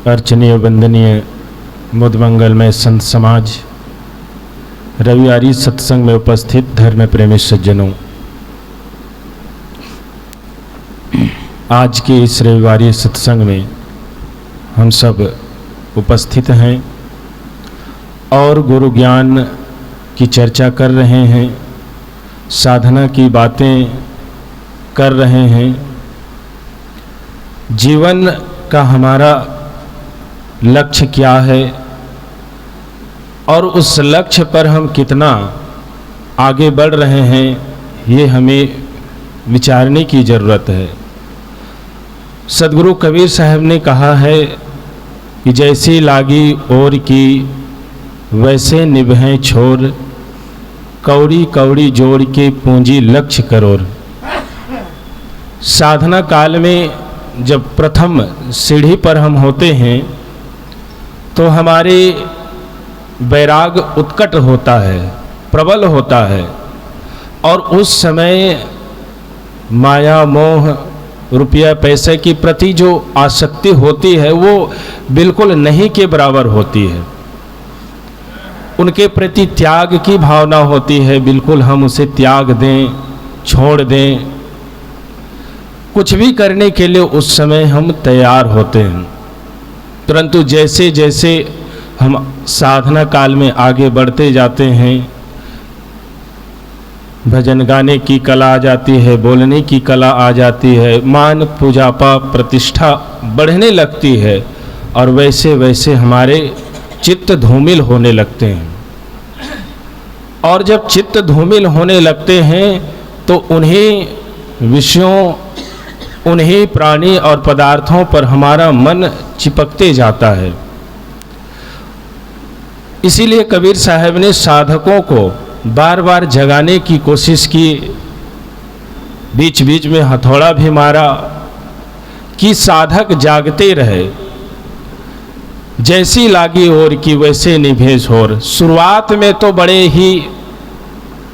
अर्चनीय वंदनीय मुदमंगलमय संत समाज, रविवारी सत्संग में उपस्थित धर्म प्रेमी सज्जनों, आज के इस रविवारी सत्संग में हम सब उपस्थित हैं और गुरु ज्ञान की चर्चा कर रहे हैं, साधना की बातें कर रहे हैं। जीवन का हमारा लक्ष्य क्या है और उस लक्ष्य पर हम कितना आगे बढ़ रहे हैं, ये हमें विचारने की ज़रूरत है। सदगुरु कबीर साहब ने कहा है कि जैसी लागी ओर की वैसे निभें छोर, कौड़ी कौड़ी जोड़ के पूंजी लक्ष्य करोर। साधना काल में जब प्रथम सीढ़ी पर हम होते हैं तो हमारे वैराग उत्कट होता है, प्रबल होता है, और उस समय माया मोह रुपया पैसे की प्रति जो आसक्ति होती है वो बिल्कुल नहीं के बराबर होती है। उनके प्रति त्याग की भावना होती है, बिल्कुल हम उसे त्याग दें, छोड़ दें, कुछ भी करने के लिए उस समय हम तैयार होते हैं। परंतु जैसे जैसे हम साधना काल में आगे बढ़ते जाते हैं, भजन गाने की कला आ जाती है, बोलने की कला आ जाती है, मान पूजा पाप प्रतिष्ठा बढ़ने लगती है, और वैसे वैसे हमारे चित्त धूमिल होने लगते हैं। और जब चित्त धूमिल होने लगते हैं तो उन्हीं विषयों, उन्हीं प्राणी और पदार्थों पर हमारा मन चिपकते जाता है। इसीलिए कबीर साहब ने साधकों को बार बार जगाने की कोशिश की, बीच बीच में हथौड़ा भी मारा कि साधक जागते रहे। जैसी लागी ओर की वैसे निभे छोर। शुरुआत में तो बड़े ही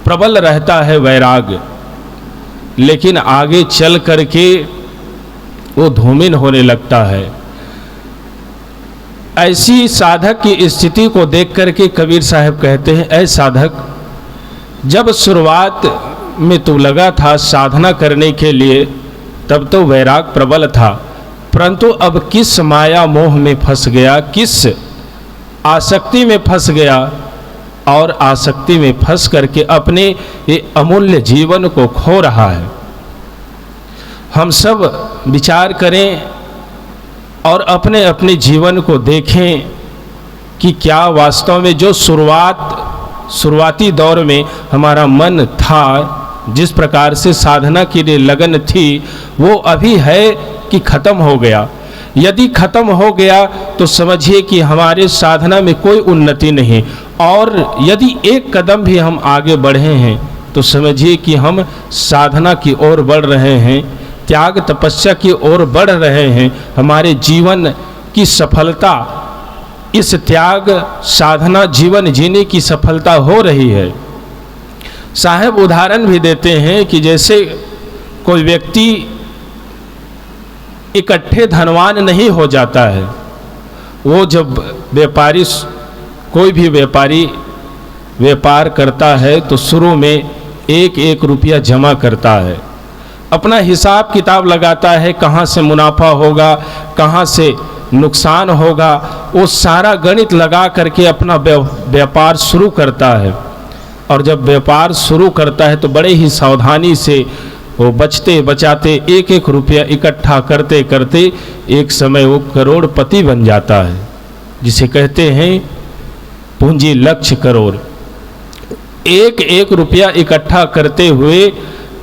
प्रबल रहता है वैराग, लेकिन आगे चल करके वो धूमिल होने लगता है। ऐसी साधक की स्थिति को देख करके कबीर साहब कहते हैं, ऐ साधक, जब शुरुआत में तू लगा था साधना करने के लिए तब तो वैराग प्रबल था, परंतु अब किस माया मोह में फंस गया, किस आसक्ति में फंस गया, और आसक्ति में फंस करके अपने ये अमूल्य जीवन को खो रहा है। हम सब विचार करें और अपने अपने जीवन को देखें कि क्या वास्तव में जो शुरुआती दौर में हमारा मन था, जिस प्रकार से साधना के लिए लगन थी, वो अभी है कि खत्म हो गया। यदि खत्म हो गया तो समझिए कि हमारे साधना में कोई उन्नति नहीं, और यदि एक कदम भी हम आगे बढ़े हैं तो समझिए कि हम साधना की ओर बढ़ रहे हैं, त्याग तपस्या की ओर बढ़ रहे हैं। हमारे जीवन की सफलता इस त्याग साधना जीवन जीने की सफलता हो रही है। साहब उदाहरण भी देते हैं कि जैसे कोई व्यक्ति इकट्ठे धनवान नहीं हो जाता है। वो जब व्यापारी, कोई भी व्यापारी व्यापार करता है तो शुरू में एक एक रुपया जमा करता है, अपना हिसाब किताब लगाता है, कहाँ से मुनाफा होगा, कहाँ से नुकसान होगा, वो सारा गणित लगा करके अपना व्यापार शुरू करता है। और जब व्यापार शुरू करता है तो बड़े ही सावधानी से वो बचते बचाते एक एक रुपया इकट्ठा करते करते एक समय वो करोड़पति बन जाता है, जिसे कहते हैं पूंजी लक्ष्य करोड़। एक एक रुपया इकट्ठा करते हुए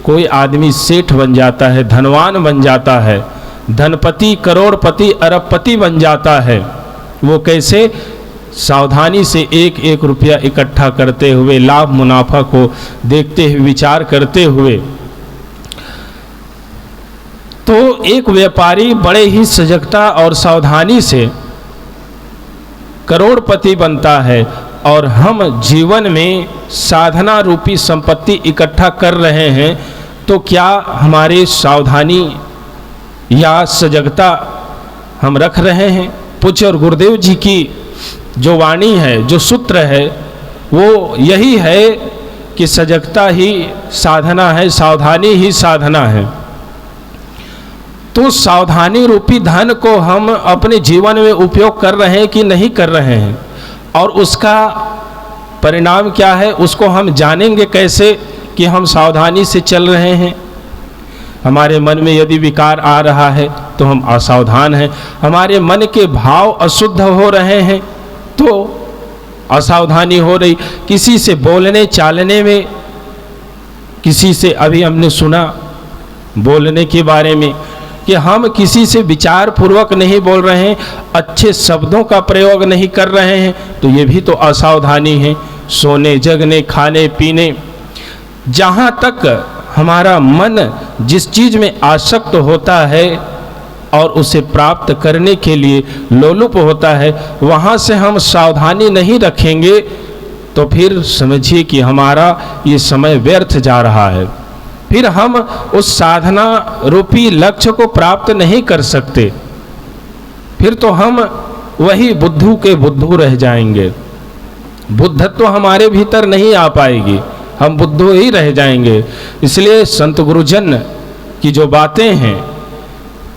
कोई आदमी सेठ बन जाता है, धनवान बन जाता है, धनपति करोड़पति अरबपति बन जाता है। वो कैसे? सावधानी से एक एक रुपया इकट्ठा करते हुए, लाभ मुनाफा को देखते हुए, विचार करते हुए। तो एक व्यापारी बड़े ही सजगता और सावधानी से करोड़पति बनता है, और हम जीवन में साधना रूपी संपत्ति इकट्ठा कर रहे हैं, तो क्या हमारे सावधानी या सजगता हम रख रहे हैं? पूज्य और गुरुदेव जी की जो वाणी है, जो सूत्र है, वो यही है कि सजगता ही साधना है, सावधानी ही साधना है। तो सावधानी रूपी धन को हम अपने जीवन में उपयोग कर रहे हैं कि नहीं कर रहे हैं, और उसका परिणाम क्या है, उसको हम जानेंगे कैसे कि हम सावधानी से चल रहे हैं। हमारे मन में यदि विकार आ रहा है तो हम असावधान हैं, हमारे मन के भाव अशुद्ध हो रहे हैं तो असावधानी हो रही। किसी से बोलने चालने में, किसी से अभी हमने सुना बोलने के बारे में कि हम किसी से विचार पूर्वक नहीं बोल रहे हैं, अच्छे शब्दों का प्रयोग नहीं कर रहे हैं, तो ये भी तो असावधानी है। सोने जगने खाने पीने, जहाँ तक हमारा मन जिस चीज़ में आसक्त होता है और उसे प्राप्त करने के लिए लोलुप होता है, वहाँ से हम सावधानी नहीं रखेंगे तो फिर समझिए कि हमारा ये समय व्यर्थ जा रहा है। फिर हम उस साधना रूपी लक्ष्य को प्राप्त नहीं कर सकते, फिर तो हम वही बुद्धू के बुद्धू रह जाएंगे। बुद्धत्व हमारे भीतर नहीं आ पाएगी, हम बुद्धू ही रह जाएंगे। इसलिए संत गुरुजन की जो बातें हैं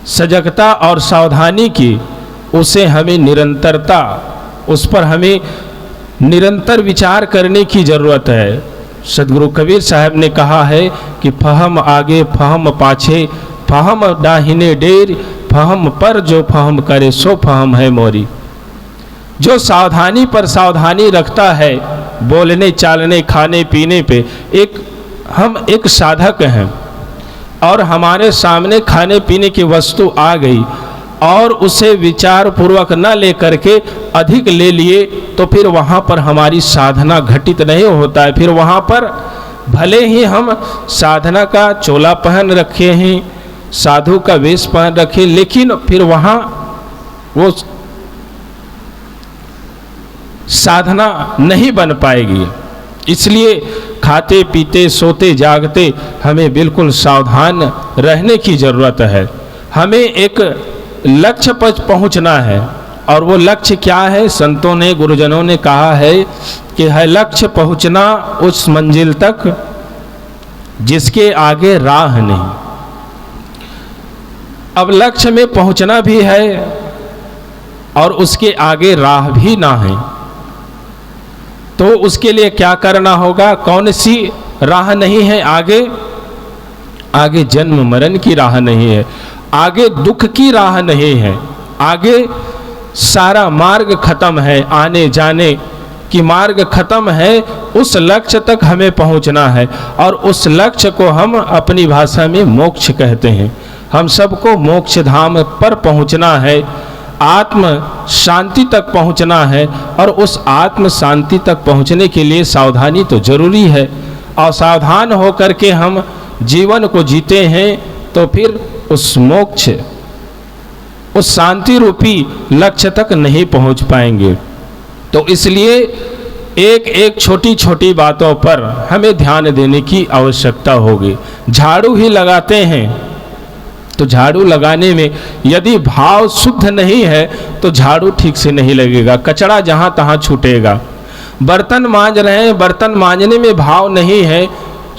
सजगता और सावधानी की, उसे हमें निरंतरता, उस पर हमें निरंतर विचार करने की ज़रूरत है। सदगुरु कबीर साहब ने कहा है कि फहम आगे फहम पाछे, फहम दाहिने डेर, फहम पर जो फहम करे सो फहम है मोरी। जो सावधानी पर सावधानी रखता है, बोलने चालने खाने पीने पे, हम एक साधक हैं और हमारे सामने खाने पीने की वस्तु आ गई और उसे विचार पूर्वक न लेकर के अधिक ले लिए, तो फिर वहाँ पर हमारी साधना घटित नहीं होता है। फिर वहाँ पर भले ही हम साधना का चोला पहन रखे हैं, साधु का वेश पहन रखे, लेकिन फिर वहाँ वो साधना नहीं बन पाएगी। इसलिए खाते पीते सोते जागते हमें बिल्कुल सावधान रहने की ज़रूरत है। हमें एक लक्ष्य पर पहुंचना है, और वो लक्ष्य क्या है? संतों ने, गुरुजनों ने कहा है कि है लक्ष्य पहुंचना उस मंजिल तक जिसके आगे राह नहीं। अब लक्ष्य में पहुंचना भी है और उसके आगे राह भी ना है, तो उसके लिए क्या करना होगा? कौन सी राह नहीं है आगे? आगे जन्म मरण की राह नहीं है, आगे दुख की राह नहीं है, आगे सारा मार्ग खत्म है, आने जाने की मार्ग खत्म है। उस लक्ष्य तक हमें पहुंचना है, और उस लक्ष्य को हम अपनी भाषा में मोक्ष कहते हैं। हम सबको मोक्ष धाम पर पहुंचना है, आत्म शांति तक पहुंचना है, और उस आत्म शांति तक पहुंचने के लिए सावधानी तो जरूरी है। और सावधान होकर के हम जीवन को जीते हैं तो फिर उस मोक्ष, उस शांति रूपी लक्ष्य तक नहीं पहुंच पाएंगे। तो इसलिए एक एक छोटी छोटी बातों पर हमें ध्यान देने की आवश्यकता होगी। झाड़ू ही लगाते हैं तो झाड़ू लगाने में यदि भाव शुद्ध नहीं है तो झाड़ू ठीक से नहीं लगेगा, कचरा जहाँ तहाँ छूटेगा। बर्तन मांज रहे हैं, बर्तन मांजने में भाव नहीं है,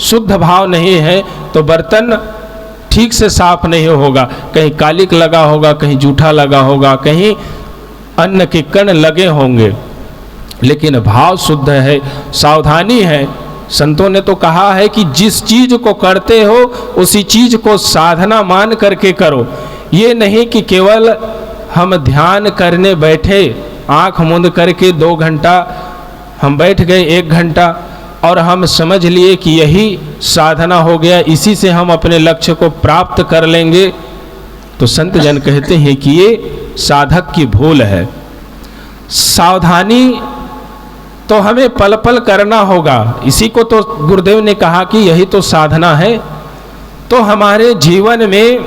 शुद्ध भाव नहीं है, तो बर्तन ठीक से साफ नहीं होगा। कहीं कालिक लगा होगा, कहीं जूठा लगा होगा, कहीं अन्न के कण लगे होंगे, लेकिन भाव शुद्ध है, सावधानी है। संतों ने तो कहा है कि जिस चीज को करते हो उसी चीज को साधना मान करके करो। ये नहीं कि केवल हम ध्यान करने बैठे, आंख मूंद करके 2 घंटा हम बैठ गए, 1 घंटा, और हम समझ लिए कि यही साधना हो गया, इसी से हम अपने लक्ष्य को प्राप्त कर लेंगे। तो संत जन कहते हैं कि ये साधक की भूल है। सावधानी तो हमें पल पल करना होगा, इसी को तो गुरुदेव ने कहा कि यही तो साधना है। तो हमारे जीवन में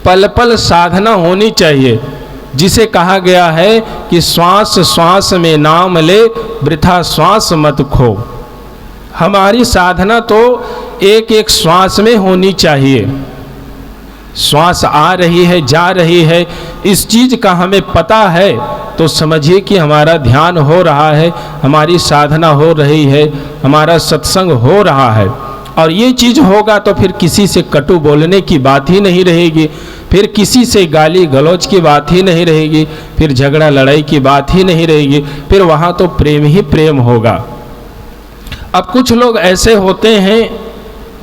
पल पल साधना होनी चाहिए, जिसे कहा गया है कि श्वास श्वास में नाम ले, वृथा श्वास मत खो। हमारी साधना तो एक एक श्वास में होनी चाहिए। श्वास आ रही है, जा रही है, इस चीज का हमें पता है तो समझिए कि हमारा ध्यान हो रहा है, हमारी साधना हो रही है, हमारा सत्संग हो रहा है। और ये चीज होगा तो फिर किसी से कटु बोलने की बात ही नहीं रहेगी, फिर किसी से गाली गलौज की बात ही नहीं रहेगी, फिर झगड़ा लड़ाई की बात ही नहीं रहेगी, फिर वहाँ तो प्रेम ही प्रेम होगा। अब कुछ लोग ऐसे होते हैं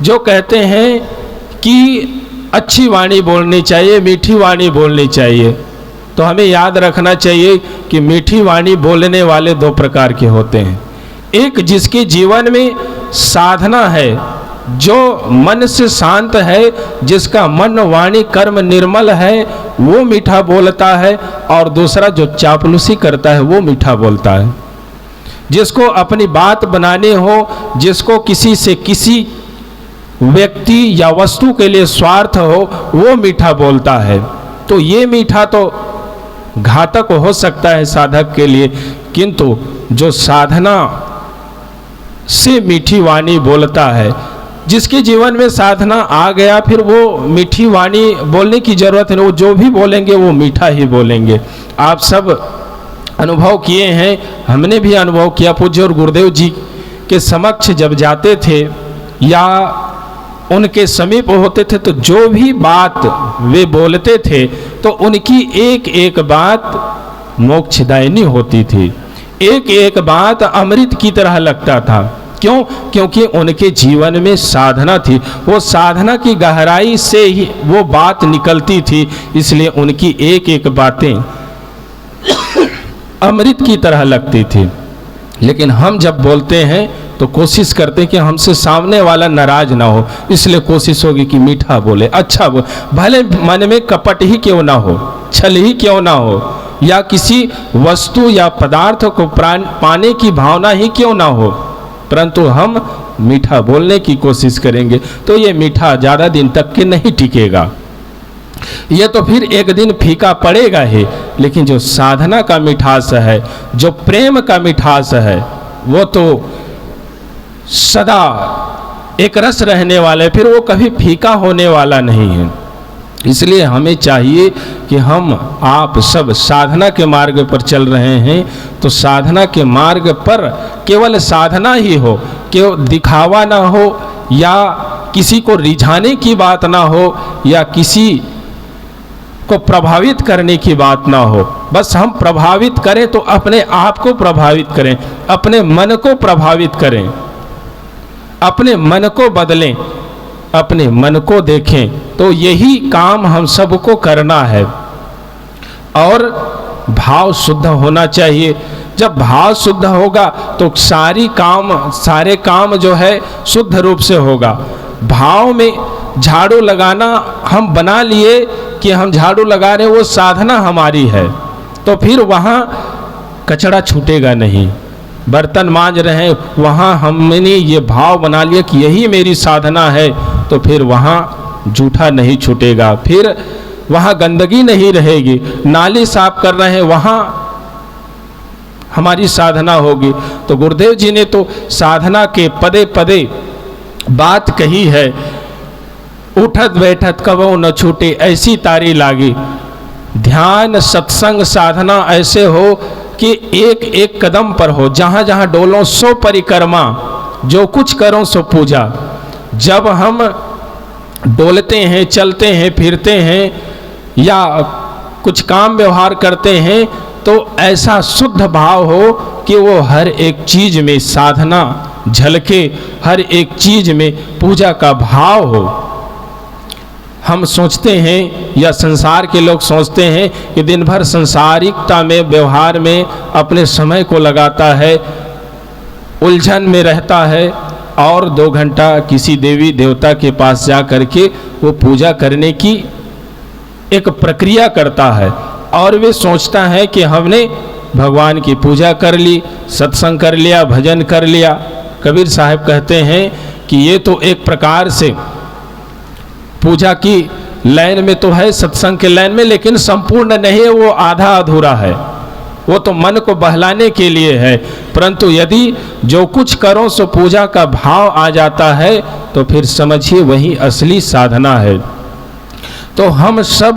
जो कहते हैं कि अच्छी वाणी बोलनी चाहिए, मीठी वाणी बोलनी चाहिए। तो हमें याद रखना चाहिए कि मीठी वाणी बोलने वाले दो प्रकार के होते हैं। एक जिसके जीवन में साधना है, जो मन से शांत है, जिसका मन वाणी कर्म निर्मल है, वो मीठा बोलता है। और दूसरा जो चापलूसी करता है वो मीठा बोलता है। जिसको अपनी बात बनानी हो, जिसको किसी से किसी व्यक्ति या वस्तु के लिए स्वार्थ हो, वो मीठा बोलता है। तो ये मीठा तो घातक हो सकता है साधक के लिए, किंतु जो साधना से मीठी वाणी बोलता है, जिसके जीवन में साधना आ गया, फिर वो मीठी वाणी बोलने की जरूरत नहीं, वो जो भी बोलेंगे वो मीठा ही बोलेंगे। आप सब अनुभव किए हैं, हमने भी अनुभव किया। पूज्य और गुरुदेव जी के समक्ष जब जाते थे या उनके समीप होते थे तो जो भी बात वे बोलते थे तो उनकी एक एक बात मोक्षदायिनी होती थी, एक एक बात अमृत की तरह लगता था। क्यों? क्योंकि उनके जीवन में साधना थी, वो साधना की गहराई से ही वो बात निकलती थी, इसलिए उनकी एक एक बातें अमृत की तरह लगती थी। लेकिन हम जब बोलते हैं तो कोशिश करते हैं कि हमसे सामने वाला नाराज ना हो, इसलिए कोशिश होगी कि मीठा बोले, अच्छा बोले, भले मन में कपट ही क्यों ना हो, छल ही क्यों ना हो, या किसी वस्तु या पदार्थ को पाने की भावना ही क्यों ना हो, परंतु हम मीठा बोलने की कोशिश करेंगे तो ये मीठा ज़्यादा दिन तक के नहीं टिकेगा, ये तो फिर एक दिन फीका पड़ेगा ही। लेकिन जो साधना का मिठास है, जो प्रेम का मिठास है, वो तो सदा एक रस रहने वाला है, फिर वो कभी फीका होने वाला नहीं है। इसलिए हमें चाहिए कि हम आप सब साधना के मार्ग पर चल रहे हैं तो साधना के मार्ग पर केवल साधना ही हो, केवल दिखावा ना हो, या किसी को रिझाने की बात ना हो, या किसी को प्रभावित करने की बात ना हो। बस हम प्रभावित करें तो अपने आप को प्रभावित करें, अपने मन को प्रभावित करें, अपने मन को बदलें, अपने मन को देखें। तो यही काम हम सबको करना है। और भाव शुद्ध होना चाहिए। जब भाव शुद्ध होगा तो सारे काम जो है शुद्ध रूप से होगा। भाव में झाड़ू लगाना हम बना लिए कि हम झाड़ू लगा रहे, वो साधना हमारी है, तो फिर वहाँ कचरा छूटेगा नहीं। बर्तन मांज रहे हैं, वहाँ हमने ये भाव बना लिया कि यही मेरी साधना है, तो फिर वहाँ जूठा नहीं छूटेगा, फिर वहाँ गंदगी नहीं रहेगी। नाली साफ कर रहे हैं, वहाँ हमारी साधना होगी। तो गुरुदेव जी ने तो साधना के पदे पदे बात कही है, उठत बैठत कबो न छूटे ऐसी तारी लागी। ध्यान सत्संग साधना ऐसे हो कि एक एक कदम पर हो, जहाँ जहाँ डोलो सो परिक्रमा, जो कुछ करो सो पूजा। जब हम डोलते हैं, चलते हैं, फिरते हैं या कुछ काम व्यवहार करते हैं तो ऐसा शुद्ध भाव हो कि वो हर एक चीज में साधना झलके, हर एक चीज में पूजा का भाव हो। हम सोचते हैं या संसार के लोग सोचते हैं कि दिन भर संसारिकता में, व्यवहार में अपने समय को लगाता है, उलझन में रहता है और 2 घंटा किसी देवी देवता के पास जा करके वो पूजा करने की एक प्रक्रिया करता है और वे सोचता है कि हमने भगवान की पूजा कर ली, सत्संग कर लिया, भजन कर लिया। कबीर साहब कहते हैं कि ये तो एक प्रकार से पूजा की लाइन में तो है, सत्संग के लाइन में, लेकिन संपूर्ण नहीं है, वो आधा अधूरा है। वो तो मन को बहलाने के लिए है, परंतु यदि जो कुछ करो सो पूजा का भाव आ जाता है तो फिर समझिए वही असली साधना है। तो हम सब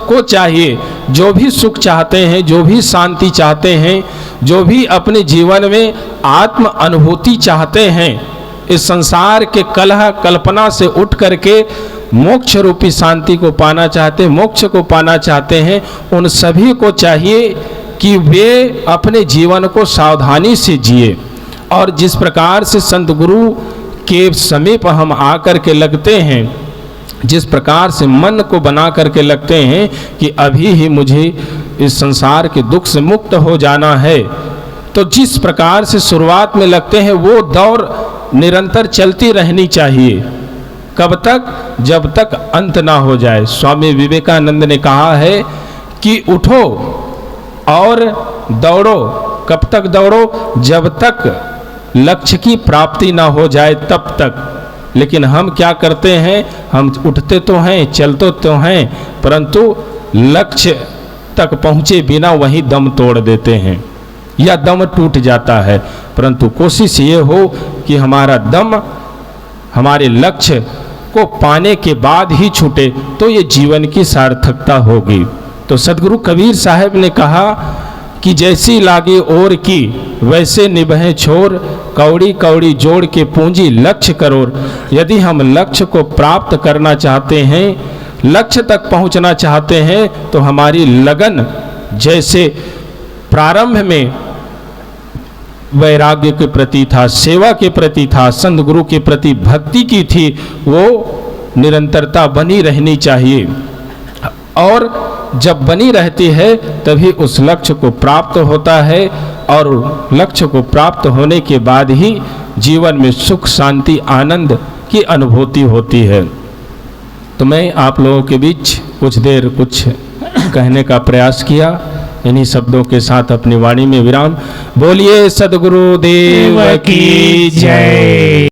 को चाहिए, जो भी सुख चाहते हैं, जो भी शांति चाहते हैं, जो भी अपने जीवन में आत्म अनुभूति चाहते हैं, इस संसार के कलह कल्पना से उठ करके मोक्ष रूपी शांति को पाना चाहते हैं, मोक्ष को पाना चाहते हैं, उन सभी को चाहिए कि वे अपने जीवन को सावधानी से जिए। और जिस प्रकार से संत गुरु के समीप हम आकर के लगते हैं, जिस प्रकार से मन को बना करके लगते हैं कि अभी ही मुझे इस संसार के दुख से मुक्त हो जाना है, तो जिस प्रकार से शुरुआत में लगते हैं वो दौड़ निरंतर चलती रहनी चाहिए। कब तक? जब तक अंत ना हो जाए। स्वामी विवेकानंद ने कहा है कि उठो और दौड़ो। कब तक दौड़ो? जब तक लक्ष्य की प्राप्ति ना हो जाए तब तक। लेकिन हम क्या करते हैं? हम उठते तो हैं, चलते तो हैं, परंतु लक्ष्य तक पहुँचे बिना वहीं दम तोड़ देते हैं या दम टूट जाता है। परंतु कोशिश ये हो कि हमारा दम हमारे लक्ष्य को पाने के बाद ही छूटे, तो ये जीवन की सार्थकता होगी। तो सदगुरु कबीर साहब ने कहा कि जैसी लागे और की वैसे निभे छोर, कौड़ी कौड़ी जोड़ के पूंजी लक्ष्य करोड़। यदि हम लक्ष्य को प्राप्त करना चाहते हैं, लक्ष्य तक पहुंचना चाहते हैं, तो हमारी लगन जैसे प्रारंभ में वैराग्य के प्रति था, सेवा के प्रति था, संत गुरु के प्रति भक्ति की थी, वो निरंतरता बनी रहनी चाहिए। और जब बनी रहती है तभी उस लक्ष्य को प्राप्त होता है, और लक्ष्य को प्राप्त होने के बाद ही जीवन में सुख शांति आनंद की अनुभूति होती है। तो मैं आप लोगों के बीच कुछ देर कुछ कहने का प्रयास किया। इन्हीं शब्दों के साथ अपनी वाणी में विराम। बोलिए सद्गुरु देव की जय।